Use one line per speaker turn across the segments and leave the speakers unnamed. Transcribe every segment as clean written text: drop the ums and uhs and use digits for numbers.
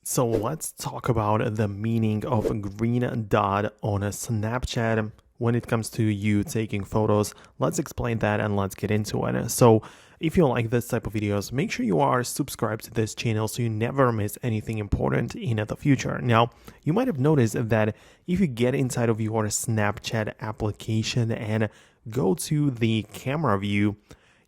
So let's talk about the meaning of a green dot on a Snapchat when it comes to you taking photos. Let's explain that and let's get into it. So if you like this type of videos, make sure you are subscribed to this channel so you never miss anything important in the future. Now, you might have noticed that if you get inside of your Snapchat application and go to the camera view,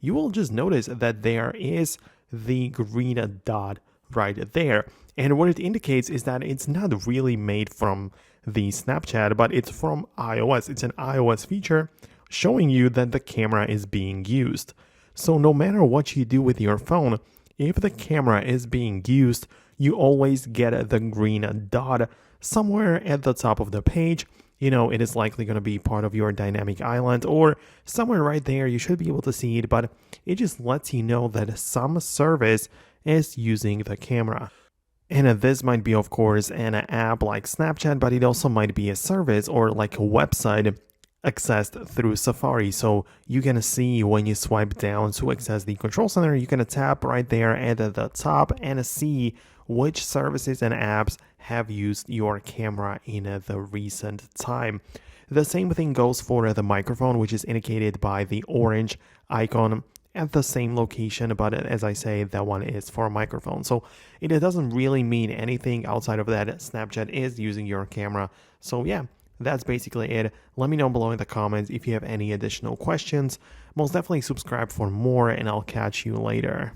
you will just notice that there is the green dot right there. And what it indicates is that it's not really made from the Snapchat, but it's from iOS. It's an iOS feature showing you that the camera is being used. So no matter what you do with your phone, if the camera is being used, you always get the green dot somewhere at the top of the page. It is likely going to be part of your dynamic island or somewhere right there. You should be able to see it, but it just lets you know that some service is using the camera. And this might be, of course, an app like Snapchat, but it also might be a service or like a website accessed through Safari. So you can see when you swipe down to access the control center, you can tap right there at the top and see which services and apps have used your camera in the recent time. The same thing goes for the microphone, which is indicated by the orange icon at the same location, but as I say, that one is for a microphone. So it doesn't really mean anything outside of that. Snapchat is using your camera. So yeah, that's basically it. Let me know below in the comments if you have any additional questions. Most definitely subscribe for more, and I'll catch you later.